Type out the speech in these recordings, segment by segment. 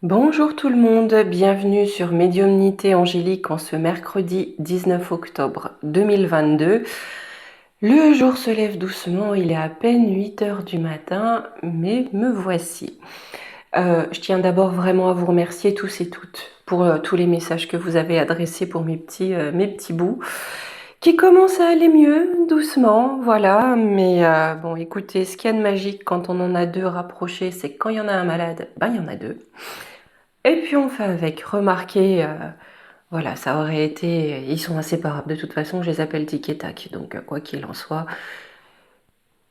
Bonjour tout le monde, bienvenue sur Médiumnité Angélique en ce mercredi 19 octobre 2022. Le jour se lève doucement, il est à peine 8 heures du matin, mais me voici. Je tiens d'abord vraiment à vous remercier tous et toutes pour tous les messages que vous avez adressés pour mes petits bouts qui commencent à aller mieux, doucement, voilà. Mais bon, écoutez, ce qu'il y a de magique quand on en a deux rapprochés, c'est que quand il y en a un malade, il y en a deux. Et puis on fait avec. Remarquez, voilà, ça aurait été... Ils sont inséparables. De toute façon, je les appelle tic et tac. Donc, quoi qu'il en soit,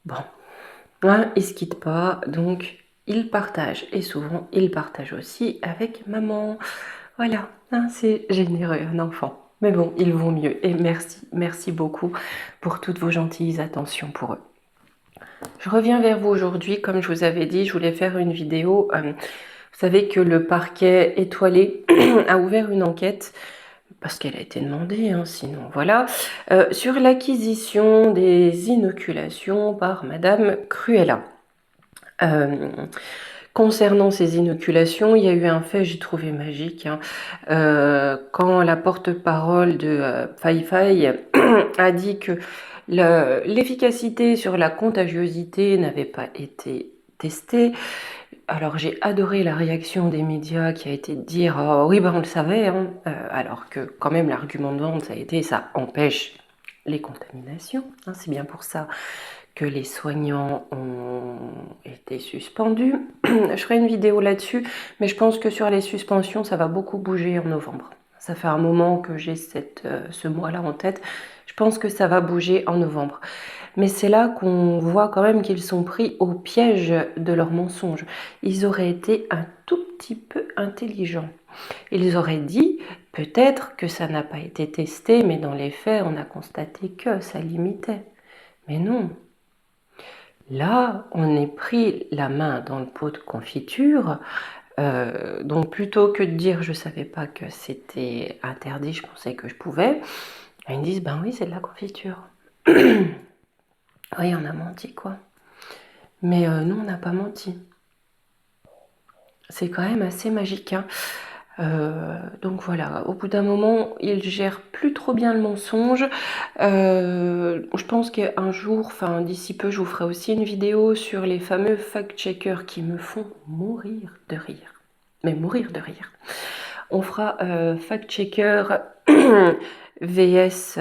bon, hein, ils se quittent pas. Donc, ils partagent. Et souvent, ils partagent aussi avec maman. Voilà, hein, c'est généreux, un enfant. Mais bon, ils vont mieux. Et merci, merci beaucoup pour toutes vos gentilles attentions pour eux. Je reviens vers vous aujourd'hui. Comme je vous avais dit, je voulais faire une vidéo. Vous savez que le parquet étoilé a ouvert une enquête, parce qu'elle a été demandée, hein, sinon voilà, sur l'acquisition des inoculations par Madame Cruella. Concernant ces inoculations, il y a eu un fait, j'ai trouvé magique, hein, quand la porte-parole de Fai a dit que l'efficacité sur la contagiosité n'avait pas été testée. Alors j'ai adoré la réaction des médias qui a été de dire oh, oui on le savait, hein, alors que quand même l'argument de vente ça a été ça empêche les contaminations, hein, c'est bien pour ça que les soignants ont été suspendus. Je ferai une vidéo là-dessus, mais je pense que sur les suspensions ça va beaucoup bouger en novembre. Ça fait un moment que j'ai ce mois-là en tête. Je pense que ça va bouger en novembre. Mais c'est là qu'on voit quand même qu'ils sont pris au piège de leurs mensonges. Ils auraient été un tout petit peu intelligents. Ils auraient dit, peut-être que ça n'a pas été testé, mais dans les faits, on a constaté que ça limitait. Mais non. Là, on est pris la main dans le pot de confiture. Donc plutôt que de dire je savais pas que c'était interdit, je pensais que je pouvais, ils me disent ben oui c'est de la confiture. Oui on a menti quoi. Mais nous on n'a pas menti. C'est quand même assez magique, hein. Donc voilà, au bout d'un moment, ils gèrent plus trop bien le mensonge. Je pense qu'un jour, enfin d'ici peu, je vous ferai aussi une vidéo sur les fameux fact-checkers qui me font mourir de rire. Mais mourir de rire. On fera fact-checker VS,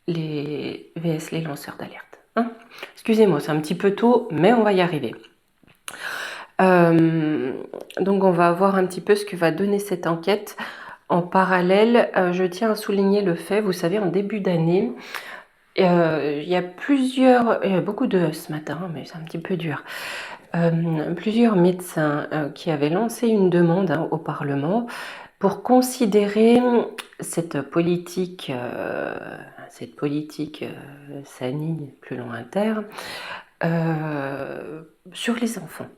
les lanceurs d'alerte, hein. Excusez-moi, c'est un petit peu tôt, mais on va y arriver. Donc on va voir un petit peu ce que va donner cette enquête. En parallèle, je tiens à souligner le fait, vous savez, en début d'année, il y a beaucoup de ce matin, mais c'est un petit peu dur. Plusieurs médecins qui avaient lancé une demande, hein, au Parlement pour considérer cette politique sanitaire plus loin terme sur les enfants.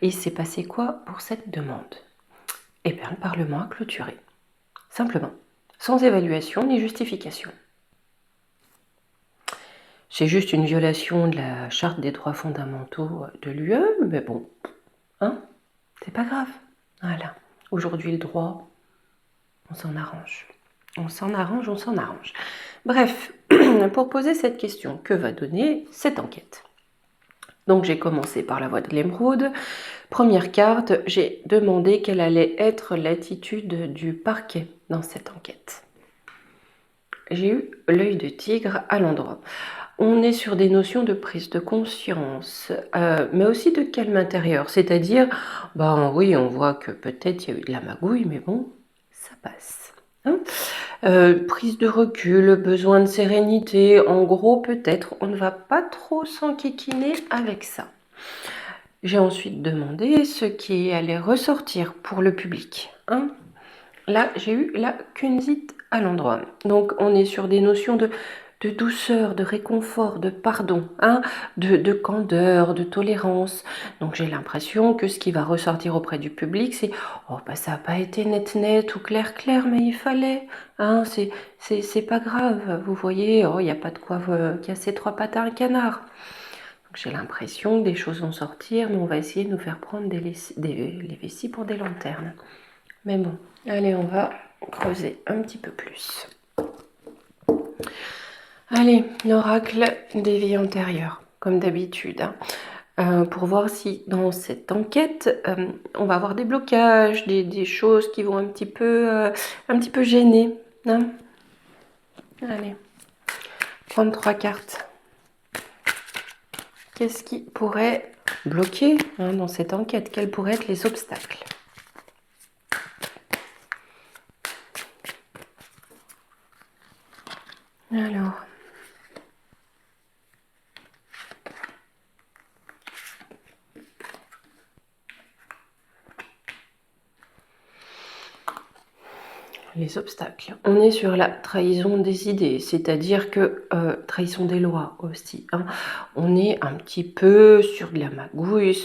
Et il s'est passé quoi pour cette demande? Eh bien, le Parlement a clôturé. Simplement. Sans évaluation ni justification. C'est juste une violation de la Charte des droits fondamentaux de l'UE, mais bon, hein, c'est pas grave. Voilà. Aujourd'hui, le droit, on s'en arrange. On s'en arrange, on s'en arrange. Bref, pour poser cette question, que va donner cette enquête? Donc j'ai commencé par la voie de l'émeraude. Première carte, j'ai demandé quelle allait être l'attitude du parquet dans cette enquête. J'ai eu l'œil de tigre à l'endroit. On est sur des notions de prise de conscience, mais aussi de calme intérieur. C'est-à-dire, ben oui, on voit que peut-être il y a eu de la magouille, mais bon, ça passe. Hein, prise de recul, besoin de sérénité. En gros, peut-être, on ne va pas trop s'enquiquiner avec ça. J'ai ensuite demandé ce qui allait ressortir pour le public, hein. Là, j'ai eu la kunzite à l'endroit. Donc, on est sur des notions de douceur, de réconfort, de pardon, hein, de candeur, de tolérance. Donc, j'ai l'impression que ce qui va ressortir auprès du public, c'est « Oh, bah, ça n'a pas été net ou clair, mais il fallait. Hein, c'est pas grave. Vous voyez, oh, il n'y a pas de quoi casser trois pattes à un canard. » J'ai l'impression que des choses vont sortir, mais on va essayer de nous faire prendre les vessies pour des lanternes. Mais bon, allez, on va creuser un petit peu plus. Allez, l'oracle des vies antérieures, comme d'habitude. Pour voir si dans cette enquête, on va avoir des blocages, des choses qui vont un petit peu gêner. Hein. Allez, prendre 3 cartes. Qu'est-ce qui pourrait bloquer dans cette enquête? Quels pourraient être les obstacles? Alors, les obstacles. On est sur la trahison des idées, c'est-à-dire que trahison des lois aussi. Hein. On est un petit peu sur de la magouille,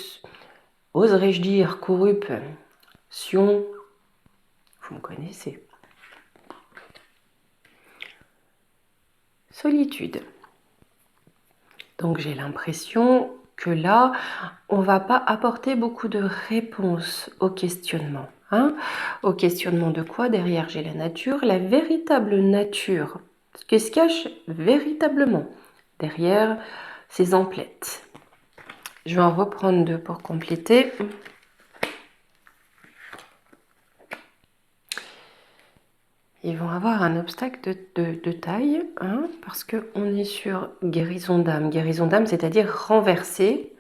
oserais-je dire corruption. Vous me connaissez. Solitude. Donc j'ai l'impression que là, on va pas apporter beaucoup de réponses au questionnement. Hein. Au questionnement de quoi? Derrière, j'ai la nature, la véritable nature. Ce qui se cache véritablement derrière ces emplettes. Je vais en reprendre 2 pour compléter. Ils vont avoir un obstacle de taille, hein, parce qu'on est sur guérison d'âme. Guérison d'âme, c'est-à-dire renverser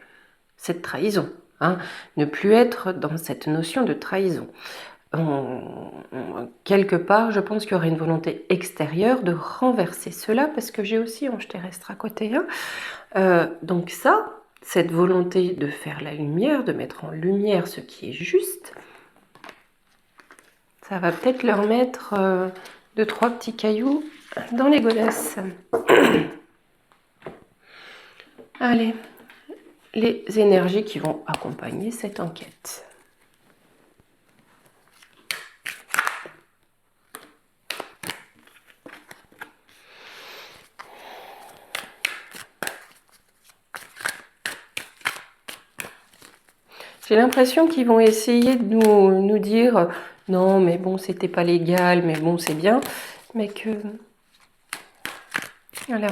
cette trahison. Hein, ne plus être dans cette notion de trahison. Quelque part, je pense qu'il y aurait une volonté extérieure de renverser cela, parce que j'ai aussi ange terrestre à côté. Hein. Donc ça, cette volonté de faire la lumière, de mettre en lumière ce qui est juste, ça va peut-être leur mettre 2-3 petits cailloux dans les godasses. Allez, les énergies qui vont accompagner cette enquête. J'ai l'impression qu'ils vont essayer de nous dire non, mais bon, c'était pas légal, mais bon, c'est bien, mais que voilà.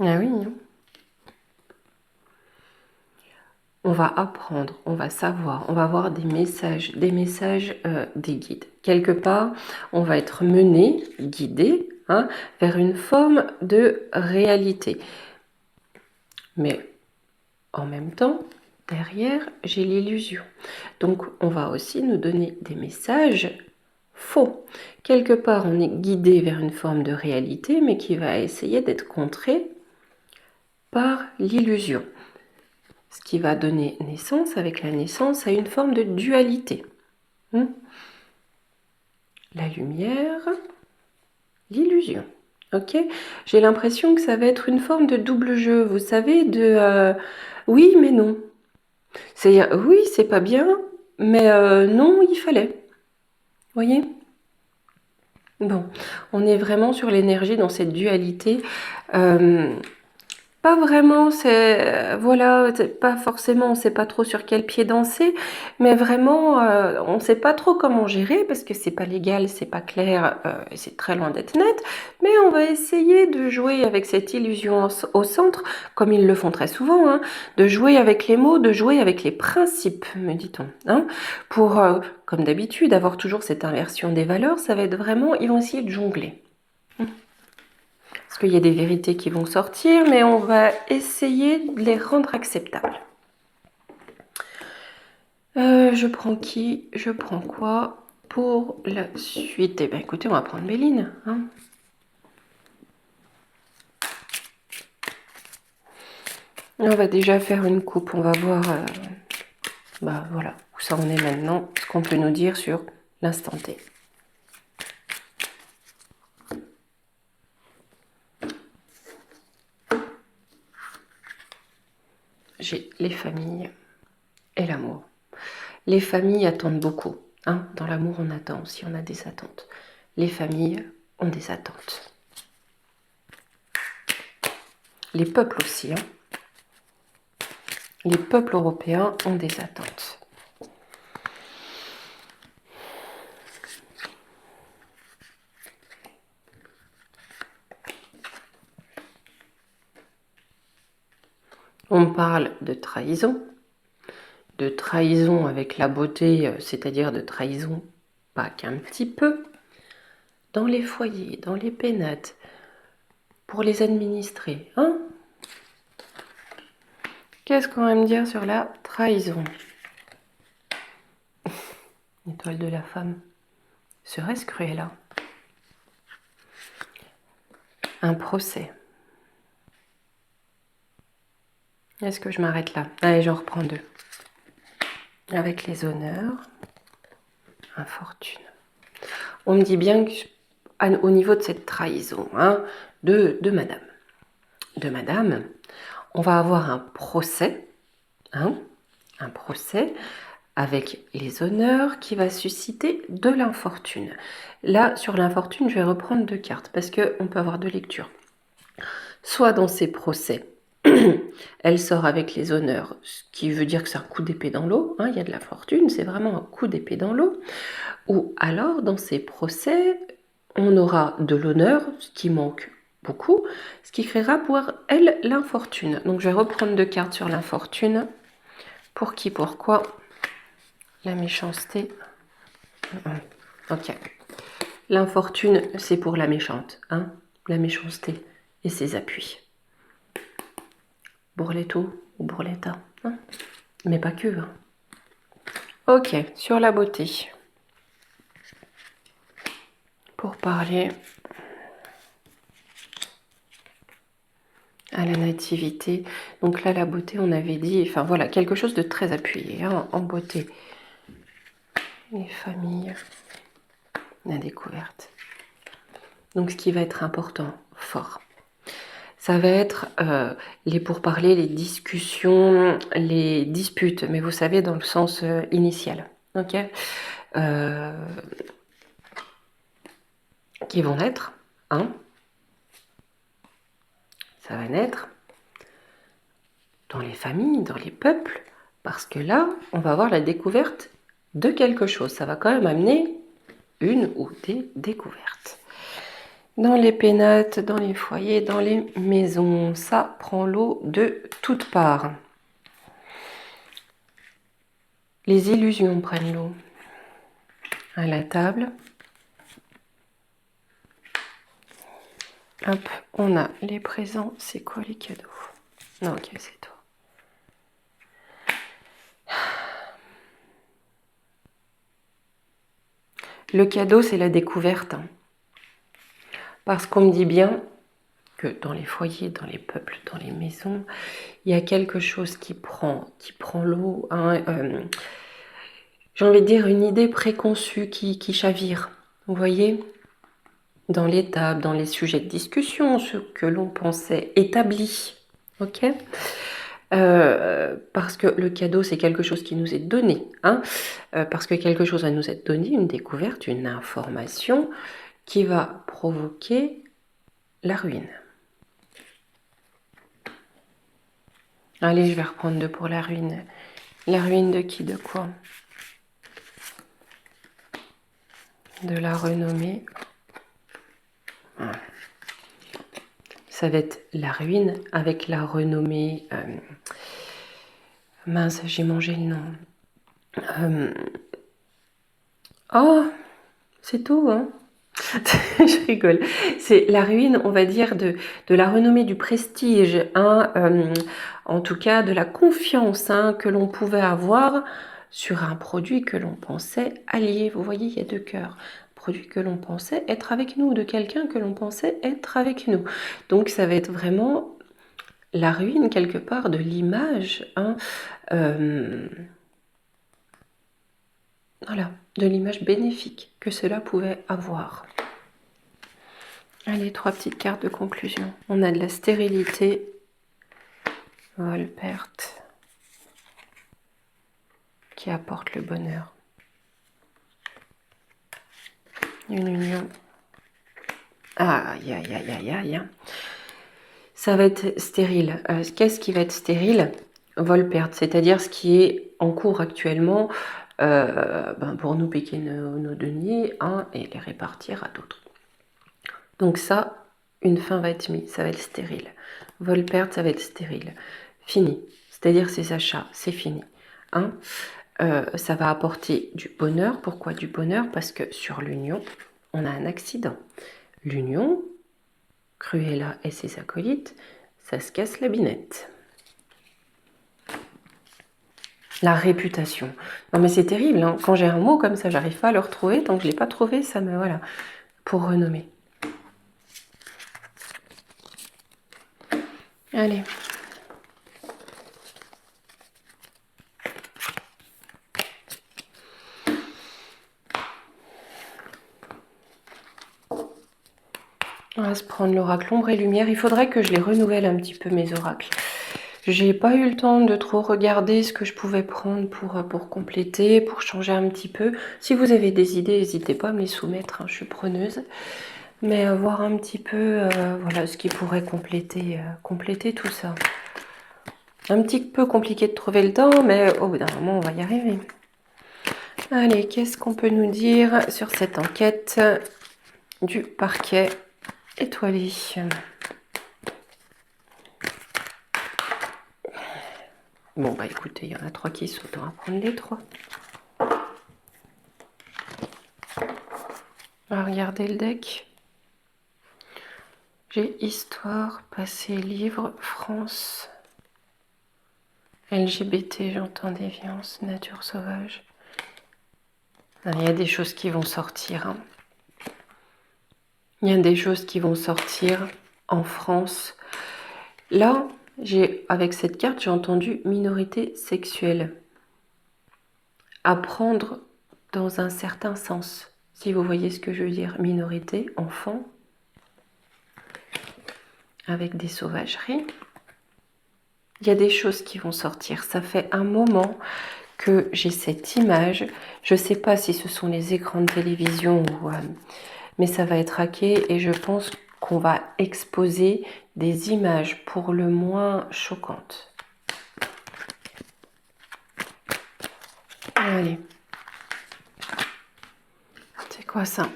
Ah oui. Hein. On va apprendre, on va savoir, on va avoir des messages des guides. Quelque part, on va être mené, guidé, hein, vers une forme de réalité. Mais en même temps, derrière, j'ai l'illusion. Donc, on va aussi nous donner des messages faux. Quelque part, on est guidé vers une forme de réalité, mais qui va essayer d'être contrée par l'illusion. Ce qui va donner naissance, avec la naissance, à une forme de dualité. La lumière, l'illusion. Ok? J'ai l'impression que ça va être une forme de double jeu, vous savez, de oui mais non. C'est-à-dire oui, c'est pas bien, mais non, il fallait. Voyez? Bon, on est vraiment sur l'énergie dans cette dualité. Pas vraiment, voilà, pas forcément, on sait pas trop sur quel pied danser, mais vraiment, on sait pas trop comment gérer parce que c'est pas légal, c'est pas clair, c'est très loin d'être net. Mais on va essayer de jouer avec cette illusion au centre, comme ils le font très souvent, hein, de jouer avec les mots, de jouer avec les principes, me dit-on, hein, pour, comme d'habitude, avoir toujours cette inversion des valeurs. Ça va être vraiment, ils vont essayer de jongler. Parce qu'il y a des vérités qui vont sortir, mais on va essayer de les rendre acceptables. Je prends qui? Je prends quoi pour la suite? Eh bien, écoutez, on va prendre Béline. Hein. On va déjà faire une coupe. On va voir voilà, où ça en est maintenant, ce qu'on peut nous dire sur l'instant T. J'ai les familles et l'amour. Les familles attendent beaucoup. Hein. Dans l'amour, on attend aussi, on a des attentes. Les familles ont des attentes. Les peuples aussi. Hein. Les peuples européens ont des attentes. On parle de trahison avec la beauté, c'est-à-dire de trahison pas qu'un petit peu, dans les foyers, dans les pénates, pour les administrer. Hein? Qu'est-ce qu'on va me dire sur la trahison? Étoile de la femme. Serait-ce cruel, là? Un procès. Est-ce que je m'arrête là? Allez, j'en reprends deux. Avec les honneurs, infortune. On me dit bien que, au niveau de cette trahison, hein, de madame, on va avoir un procès, hein, un procès avec les honneurs qui va susciter de l'infortune. Là, sur l'infortune, je vais reprendre deux cartes parce qu'on peut avoir deux lectures. Soit dans ces procès, elle sort avec les honneurs, ce qui veut dire que c'est un coup d'épée dans l'eau, hein, il y a de la fortune, c'est vraiment un coup d'épée dans l'eau. Ou alors, dans ces procès, on aura de l'honneur, ce qui manque beaucoup, ce qui créera pour elle l'infortune. Donc je vais reprendre deux cartes sur l'infortune. Pour qui, pourquoi? La méchanceté. Ok. L'infortune, c'est pour la méchante, hein, la méchanceté et ses appuis. Bourletto ou Bourletta, hein, mais pas que. Hein. Ok, sur la beauté. Pour parler à la nativité. Donc là, la beauté, on avait dit, enfin voilà, quelque chose de très appuyé hein, en beauté. Les familles, la découverte. Donc ce qui va être important, fort, ça va être les pourparlers, les discussions, les disputes, mais vous savez, dans le sens initial, ok, qui vont naître, hein, ça va naître dans les familles, dans les peuples, parce que là, on va avoir la découverte de quelque chose. Ça va quand même amener une ou des découvertes. Dans les pénates, dans les foyers, dans les maisons, ça prend l'eau de toutes parts. Les illusions prennent l'eau. À la table. Hop, on a les présents. C'est quoi les cadeaux? Non, ok, c'est toi. Le cadeau, c'est la découverte. Parce qu'on me dit bien que dans les foyers, dans les peuples, dans les maisons, il y a quelque chose qui prend l'eau. Hein, j'ai envie de dire une idée préconçue qui chavire. Vous voyez? Dans les tables, dans les sujets de discussion, ce que l'on pensait établi. Ok? Parce que le cadeau, c'est quelque chose qui nous est donné. Hein, parce que quelque chose va nous être donné, une découverte, une information qui va provoquer la ruine. Allez, je vais reprendre deux pour la ruine. La ruine de qui, de quoi? De la renommée. Ça va être la ruine avec la renommée. Mince, j'ai mangé le nom. Oh, c'est tout, hein. Je rigole. C'est la ruine, on va dire, de la renommée, du prestige, hein, en tout cas de la confiance hein, que l'on pouvait avoir sur un produit que l'on pensait allié. Vous voyez, il y a deux cœurs. Produit que l'on pensait être avec nous, de quelqu'un que l'on pensait être avec nous. Donc ça va être vraiment la ruine quelque part de l'image, hein, voilà, de l'image bénéfique que cela pouvait avoir. Allez, trois petites cartes de conclusion. On a de la stérilité, vol, perte, qui apporte le bonheur. Une union. Aïe, aïe, aïe, aïe, aïe. Ça va être stérile. Qu'est-ce qui va être stérile? Vol-perte, c'est-à-dire ce qui est en cours actuellement pour nous piquer nos deniers et les répartir à d'autres. Donc ça, une fin va être mise, ça va être stérile. Vol-perte, ça va être stérile. Fini, c'est-à-dire ces achats, c'est fini. Ça va apporter du bonheur. Pourquoi du bonheur? Parce que sur l'union, on a un accident. L'union, Cruella et ses acolytes, ça se casse la binette. La réputation. Non mais c'est terrible, hein. Quand j'ai un mot comme ça, j'arrive pas à le retrouver. Tant que je l'ai pas trouvé, ça me... Voilà. Pour renommer. Allez. On va se prendre l'oracle ombre et lumière. Il faudrait que je les renouvelle un petit peu, mes oracles. J'ai pas eu le temps de trop regarder ce que je pouvais prendre pour compléter, pour changer un petit peu. Si vous avez des idées, n'hésitez pas à me les soumettre, hein, je suis preneuse. Mais voir un petit peu voilà, ce qui pourrait compléter tout ça. Un petit peu compliqué de trouver le temps, mais au bout d'un moment, on va y arriver. Allez, qu'est-ce qu'on peut nous dire sur cette enquête du parquet étoilé? Bon, bah écoutez, il y en a 3 qui sautent, on va prendre les 3. On va regarder le deck. J'ai histoire, passé, livre, France, LGBT, j'entends déviance, nature sauvage. Il y a des choses qui vont sortir. Hein. Il y a des choses qui vont sortir en France. Là, avec cette carte, j'ai entendu minorité sexuelle. Apprendre dans un certain sens. Si vous voyez ce que je veux dire, minorité, enfant, avec des sauvageries. Il y a des choses qui vont sortir. Ça fait un moment que j'ai cette image. Je ne sais pas si ce sont les écrans de télévision mais ça va être hacké et je pense qu'on va exposer des images pour le moins choquantes. Allez. C'est quoi ça?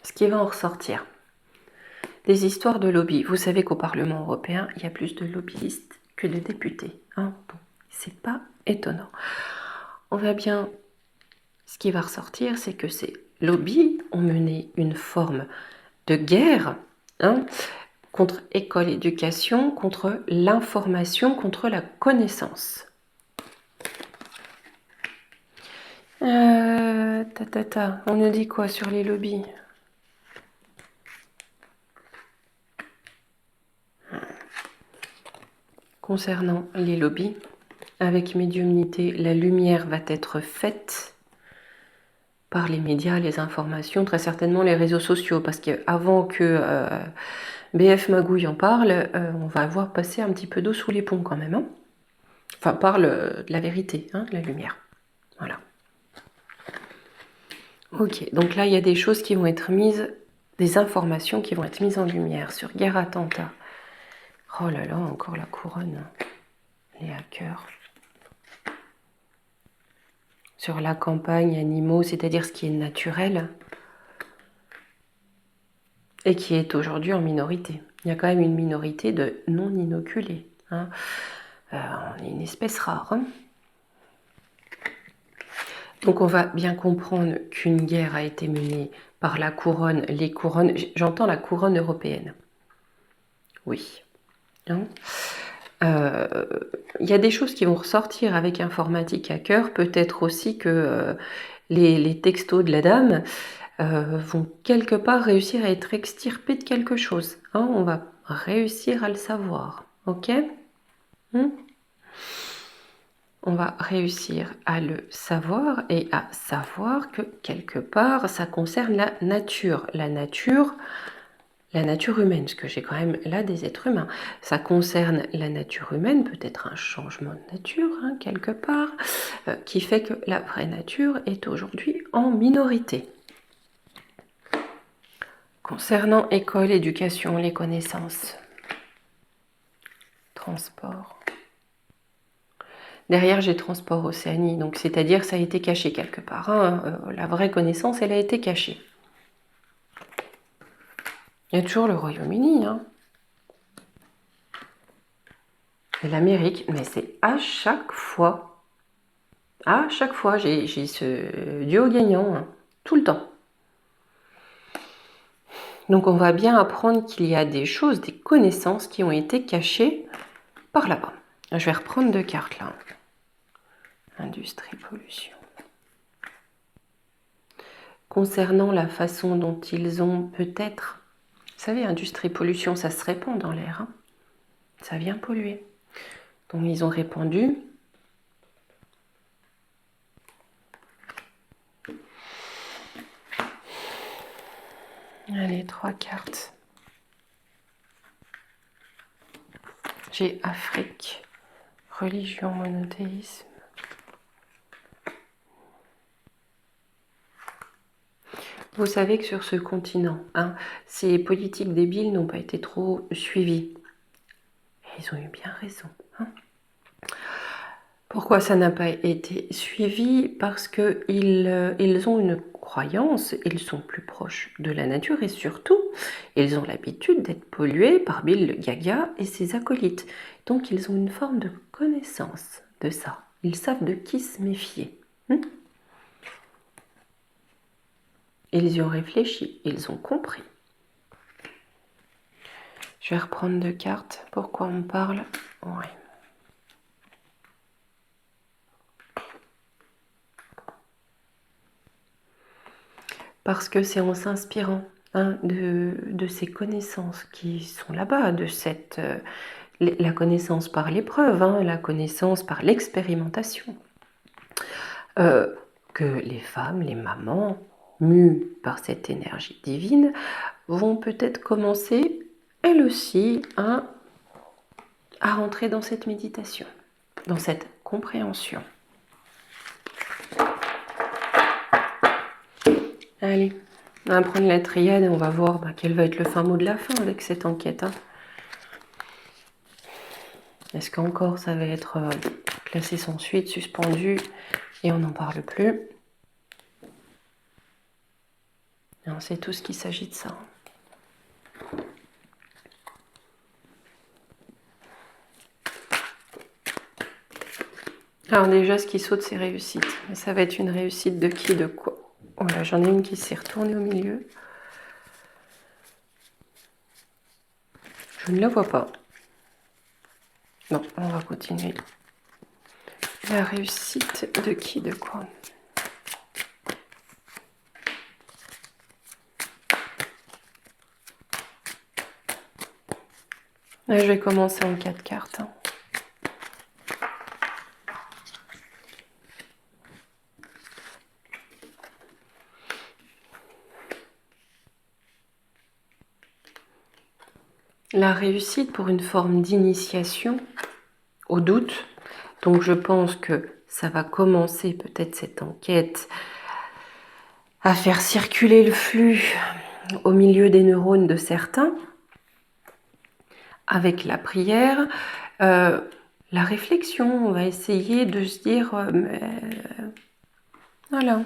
Ce qui va en ressortir. Des histoires de lobby. Vous savez qu'au Parlement européen, il y a plus de lobbyistes que de députés. Hein, bon, c'est pas étonnant. On va bien... Ce qui va ressortir, c'est que ces lobbies ont mené une forme de guerre contre école, éducation, contre l'information, contre la connaissance. On nous dit quoi sur les lobbies? Concernant les lobbies, avec médiumnité, la lumière va être faite par les médias, les informations, très certainement les réseaux sociaux, parce qu'avant que BF Magouille en parle, on va voir passer un petit peu d'eau sous les ponts quand même. Hein, enfin, parle de la vérité, hein, de la lumière. Voilà. Ok, donc là, il y a des choses qui vont être mises, des informations qui vont être mises en lumière sur guerre attentat. Oh là là, encore la couronne. Les hackers. Sur la campagne, animaux, c'est-à-dire ce qui est naturel et qui est aujourd'hui en minorité. Il y a quand même une minorité de non-inoculés. Hein. On est une espèce rare. Hein. Donc on va bien comprendre qu'une guerre a été menée par la couronne, les couronnes, j'entends la couronne européenne. Oui. Hein. Y a des choses qui vont ressortir avec informatique hacker, peut-être aussi que les textos de la dame vont quelque part réussir à être extirpés de quelque chose. Hein, on va réussir à le savoir, ok? On va réussir à le savoir et à savoir que quelque part ça concerne la nature. La nature, la nature humaine, parce que j'ai quand même là des êtres humains. Ça concerne la nature humaine, peut-être un changement de nature, hein, quelque part, qui fait que la vraie nature est aujourd'hui en minorité. Concernant école, éducation, les connaissances, transport. Derrière, j'ai transport Océanie, donc c'est-à-dire ça a été caché quelque part. Hein. La vraie connaissance, elle a été cachée. Il y a toujours le Royaume-Uni, hein. Et l'Amérique, mais c'est à chaque fois, j'ai ce duo gagnant, hein, tout le temps. Donc on va bien apprendre qu'il y a des choses, des connaissances qui ont été cachées par là-bas. Je vais reprendre 2 cartes là. Industrie, pollution. Concernant la façon dont ils ont peut-être... Vous savez, industrie, pollution, ça se répand dans l'air. Hein. Ça vient polluer. Donc ils ont répandu. Allez, 3 cartes. J'ai Afrique, religion, monothéisme. Vous savez que sur ce continent, hein, ces politiques débiles n'ont pas été trop suivies. Et ils ont eu bien raison. Hein. Pourquoi ça n'a pas été suivi? Parce qu'ils ont une croyance, ils sont plus proches de la nature et surtout, ils ont l'habitude d'être pollués par Bill Gaga et ses acolytes. Donc ils ont une forme de connaissance de ça. Ils savent de qui se méfier. Ils y ont réfléchi, ils ont compris. Je vais reprendre 2 cartes. Pourquoi on parle? Ouais. Parce que c'est en s'inspirant de ces connaissances qui sont là-bas, de cette la connaissance par l'épreuve, hein, la connaissance par l'expérimentation, que les femmes, les mamans, mues par cette énergie divine, vont peut-être commencer, elles aussi, à rentrer dans cette méditation, dans cette compréhension. Allez, on va prendre la triade et on va voir quel va être le fin mot de la fin avec cette enquête. Hein. Est-ce qu'encore ça va être classé sans suite, suspendu et on n'en parle plus? Non, c'est tout ce qu'il s'agit de ça. Alors déjà, ce qui saute, c'est réussite. Mais ça va être une réussite de qui, de quoi? Voilà, j'en ai une qui s'est retournée au milieu. Je ne la vois pas. Bon, on va continuer. La réussite de qui, de quoi? Là, je vais commencer en 4 cartes. La réussite pour une forme d'initiation au doute. Donc je pense que ça va commencer peut-être cette enquête à faire circuler le flux au milieu des neurones de certains, avec la prière, la réflexion. On va essayer de se dire, voilà,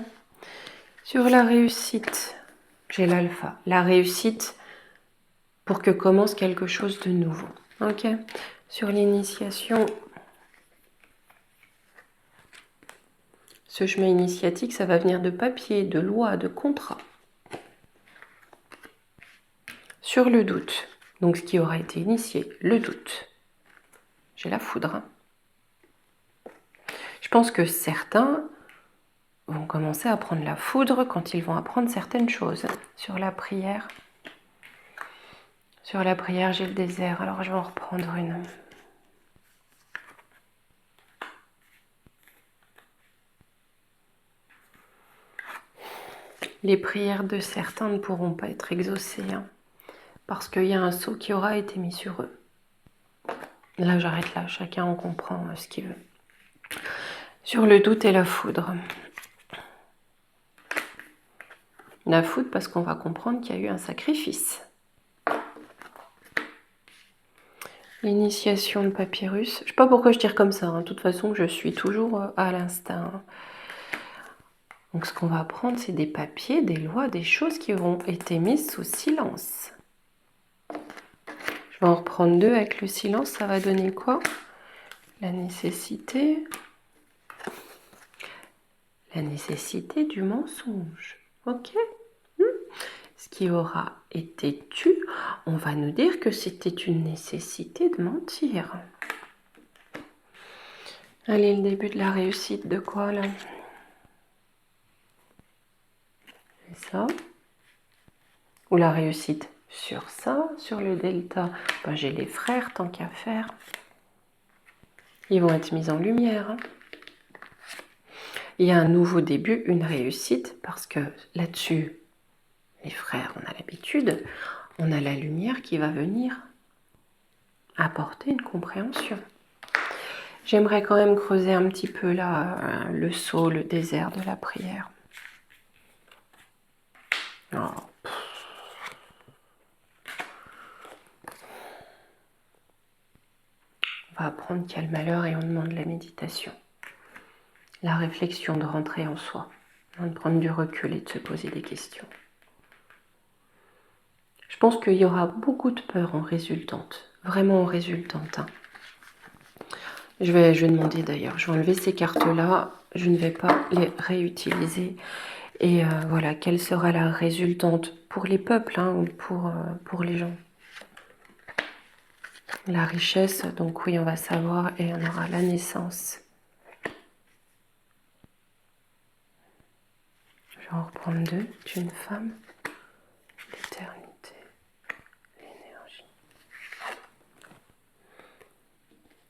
sur la réussite, j'ai l'alpha, la réussite pour que commence quelque chose de nouveau. Ok. Sur l'initiation, ce chemin initiatique, ça va venir de papier, de loi, de contrat. Sur le doute, donc ce qui aura été initié, le doute. J'ai la foudre. Je pense que certains vont commencer à prendre la foudre quand ils vont apprendre certaines choses. Sur la prière, j'ai le désert. Alors je vais en reprendre une. Les prières de certains ne pourront pas être exaucées. Hein. parce qu'il y a un sceau qui aura été mis sur eux. Là, j'arrête là, chacun en comprend ce qu'il veut. Sur le doute et la foudre. La foudre parce qu'on va comprendre qu'il y a eu un sacrifice. L'initiation de papyrus. Je ne sais pas pourquoi je tire comme ça. De toute façon, je suis toujours à l'instinct. Donc ce qu'on va prendre, c'est des papiers, des lois, des choses qui auront été mises sous silence. Je vais en reprendre 2 avec le silence. Ça va donner quoi? La nécessité. La nécessité du mensonge. Ok? Ce qui aura été tu, on va nous dire que c'était une nécessité de mentir. Allez, le début de la réussite de quoi là? C'est ça. Ou la réussite sur ça, sur le delta. Ben, j'ai les frères, tant qu'à faire. Ils vont être mis en lumière. Hein. Il y a un nouveau début, une réussite, parce que là-dessus, les frères, on a l'habitude, on a la lumière qui va venir apporter une compréhension. J'aimerais quand même creuser un petit peu là, le sceau, le désert de la prière. Oh. On va apprendre qu'il y a le malheur et on demande la méditation. La réflexion de rentrer en soi, de prendre du recul et de se poser des questions. Je pense qu'il y aura beaucoup de peur en résultante, vraiment en résultante. Hein. Je vais demander d'ailleurs, je vais enlever ces cartes-là, je ne vais pas les réutiliser. Et voilà, quelle sera la résultante pour les peuples hein, ou pour les gens. La richesse, donc oui, on va savoir et on aura la naissance. Je vais en reprendre 2, d'une femme, l'éternité, l'énergie.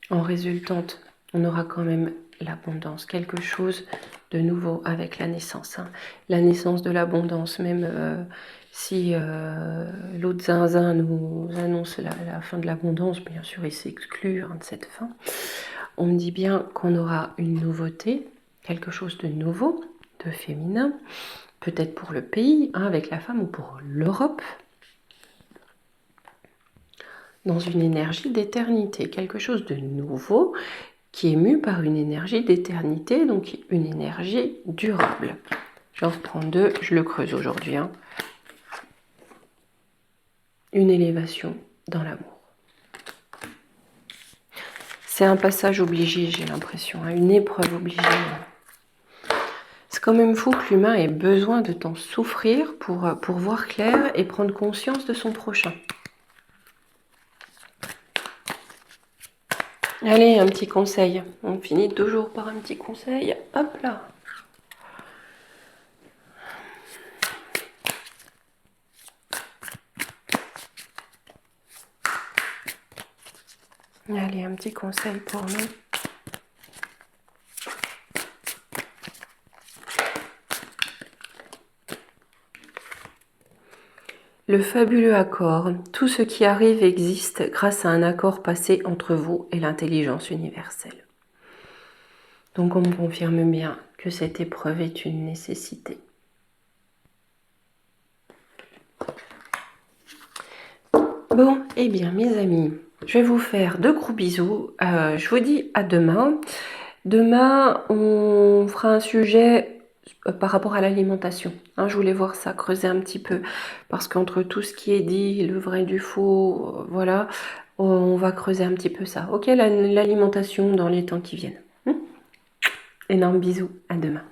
En résultante, on aura quand même l'abondance, quelque chose de nouveau avec la naissance. Hein. La naissance de l'abondance, même si l'autre zinzin nous annonce la fin de l'abondance, bien sûr il s'exclut hein, de cette fin. On me dit bien qu'on aura une nouveauté, quelque chose de nouveau, de féminin, peut-être pour le pays, hein, avec la femme ou pour l'Europe, dans une énergie d'éternité, quelque chose de nouveau qui est mu par une énergie d'éternité, donc une énergie durable. J'en reprends 2, je le creuse aujourd'hui. Hein. Une élévation dans l'amour. C'est un passage obligé, j'ai l'impression, hein, une épreuve obligée. C'est quand même fou que l'humain ait besoin de tant souffrir pour voir clair et prendre conscience de son prochain. Allez, un petit conseil. On finit toujours par un petit conseil. Hop là. Allez, un petit conseil pour nous. Le fabuleux accord. Tout ce qui arrive existe grâce à un accord passé entre vous et l'intelligence universelle. Donc on me confirme bien que cette épreuve est une nécessité. Bon, eh bien mes amis, je vais vous faire de gros bisous. Je vous dis à demain. Demain, on fera un sujet par rapport à l'alimentation. Hein, je voulais voir ça, creuser un petit peu. Parce qu'entre tout ce qui est dit, le vrai du faux, voilà, on va creuser un petit peu ça. Ok, l'alimentation dans les temps qui viennent. Énorme bisous, à demain.